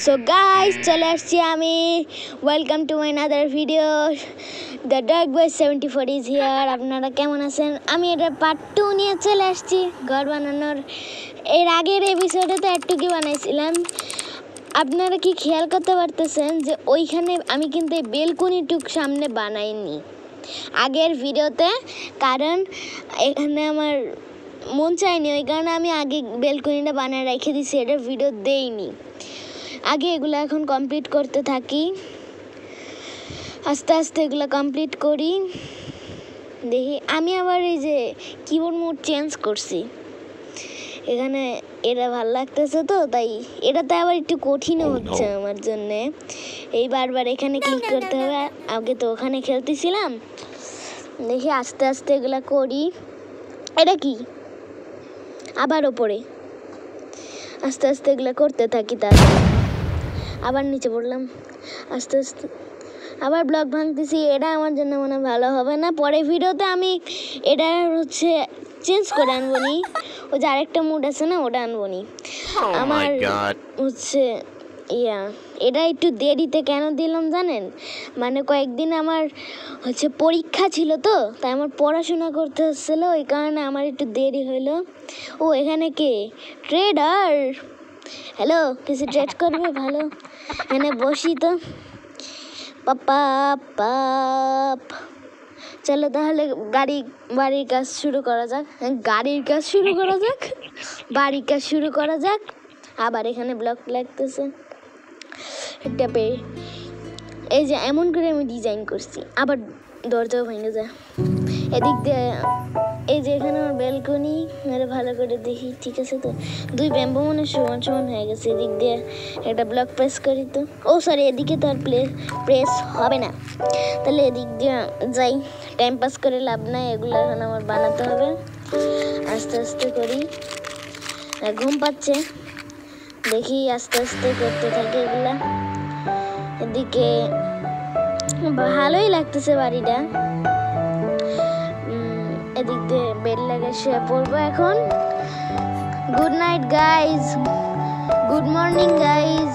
So guys, চলে আসছি আমি। Welcome to my another video. The dark boy 74 is here. আপনারা কেমন আছেন? আমি এটা পার্ট 2 নিয়ে চলে আসছি ঘর বানানোর। এর আগের এপিসোডে তো একটুকি বানাইছিলাম। আপনারা কি খেয়াল করতে পারতেছেন যে ওইখানে আমি কিন্তু এই বেলকনিটুক সামনে বানাইনি আগের ভিডিওতে, কারণ এখানে আমার মন চায়নি, ওই কারণে আমি আগে বেলকনিটা বানিয়ে রেখে দিছি, এটা ভিডিও দেইনি। আগে এগুলো এখন কমপ্লিট করতে থাকি, আস্তে আস্তে এগুলো কমপ্লিট করি। দেখি আমি আবার এই যে কিবোর্ড মোড চেঞ্জ করছি, এখানে এটা ভালো লাগতেছে তো, তাই এটাতে আবার একটু কঠিনও হচ্ছে আমার জন্যে। এই বারবার এখানে ক্লিক করতে হবে, আগে তো ওখানে খেলতেছিলাম। দেখি আস্তে আস্তে এগুলো করি। এটা কি আবার ওপরে, আস্তে আস্তে এগুলো করতে থাকি। তারপর আবার নিচে পড়লাম, আস্তে আস্তে আবার ব্লক ভাঙতেছি। এটা আমার জন্য মনে ভালো হবে না, পরে ভিডিওতে আমি এটা হচ্ছে চেঞ্জ করে আনবো নি। ওই যে আরেকটা মুড আছে না, ওটা আনবো নি। আমার হচ্ছে এটা একটু দেরিতে কেন দিলাম জানেন? মানে কয়েকদিন আমার হচ্ছে পরীক্ষা ছিল তো, তাই আমার পড়াশোনা করতে হচ্ছিল, ওই কারণে আমার একটু দেরি হইলো। ও এখানে কে ট্রেডার? হ্যালো, কিছু ট্রেড করবে? ভালো, এখানে বসি তো। পাপ চলো তাহলে বাড়ির কাজ শুরু করা যাক। বাড়ির কাজ শুরু করা যাক। আবার এখানে ব্লক লাগতেছে একটা পেয়ে, এই যে এমন করে আমি ডিজাইন করছি। আবার দরজাও ভেঙে যায় এদিক দিয়ে। এই যে এখানে আমার ব্যালকনি, মেরে ভালো করে দেখি ঠিক আছে তো। দুই ব্যাম্বো মনে সমান সমান হয়ে গেছে। এদিক দিয়ে একটা ব্লক প্রেস করি তো। ও সরি, এদিকে তো আর প্রেস হবে না, তাহলে এদিক দিয়ে যাই। টাইম পাস করে লাভ নাই, এগুলো এখন আমার বানাতে হবে। আস্তে আস্তে করি, ঘুম পাচ্ছে, দেখি আস্তে আস্তে করতে থাকি এগুলা। এদিকে ভালোই লাগতেছে বাড়িটা। এদিক দিয়ে বেড লাগে, শুয়ে পড়বো এখন। Good night guys, good morning guys.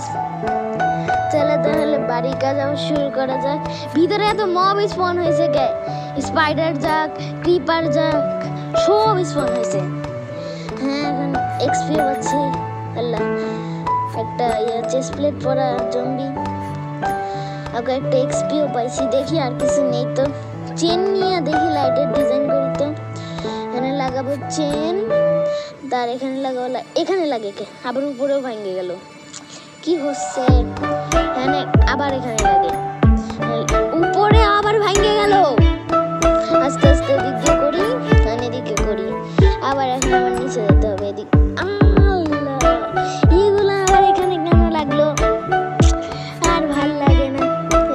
চলে তাহলে বাড়ির কাজ আবার শুরু করা যাক। ভিতরে এত মব স্পন হয়েছে, কে স্পাইডার যাক, ক্রিপার যাক, সব স্পন হয়েছে। হ্যাঁ, এখন এক্সপি পাচ্ছি। আল্লাহ, একটা চেস্ট প্লেট পরা জম্বি, আগে একটা এক্সপিও পাইছি। দেখি আর কিছু নেই তো। চেন নিয়ে দেখি লাইটের ডিজাইন করি তো। এখানে লাগাবো চেন, তার এখানে লাগাবো, এখানে লাগে কে আবার উপরেও ভেঙে গেল, কি হচ্ছে? এখানে আবার এখানে লাগে, উপরে আবার ভেঙে গেল। আস্তে আস্তে এদিক দিয়ে করি, এদিকে করি। আবার এখন আমার নিচে যেতে হবে। এদিক এগুলো আবার এখানে কেন লাগলো? আর ভাল লাগে না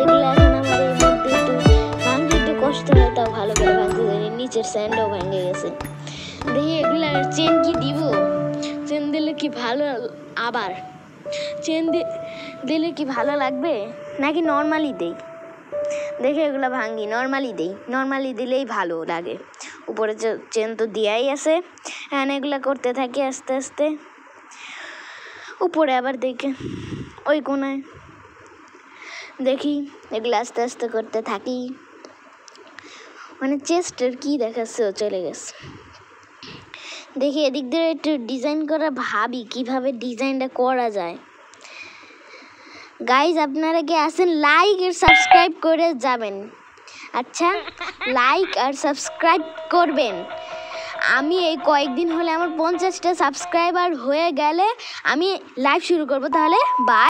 এগুলো। এখন আমার এই মধ্যে একটু ভাঙতে একটু কষ্ট হয়, তাও ভালো করে ভাঙতে পারি। নিচের স্যান্ডও ভেঙে গেছে। দেখি এগুলো চেন কি দিব? চেন দিলে কি ভালো? আবার চেন দিলে কি ভালো লাগবে নাকি নর্মালি দেই? দেখে এগুলো ভাঙি, নর্মালি দেই। নর্মালি দিলেই ভালো লাগে। উপরে চেন তো দেয়াই আছে। হ্যাঁ, এগুলো করতে থাকি আস্তে আস্তে। উপরে আবার দেখে ওই কোনায় দেখি, এগুলো আস্তে আস্তে করতে থাকি। মানে চেস্টের কি দেখাচ্ছে, ও চলে গেছে। দেখি এদিক দিয়ে একটু ডিজাইন করা ভাবি, কিভাবে ডিজাইনটা করা যায়। গাইজ, আপনারা কি আছেন? লাইক আর সাবস্ক্রাইব করে যাবেন। আচ্ছা, লাইক আর সাবস্ক্রাইব করবেন। আমি এই কয়েকদিন হলে আমার 50টা সাবস্ক্রাইবার হয়ে গেলে আমি লাইভ শুরু করব। তাহলে বাই।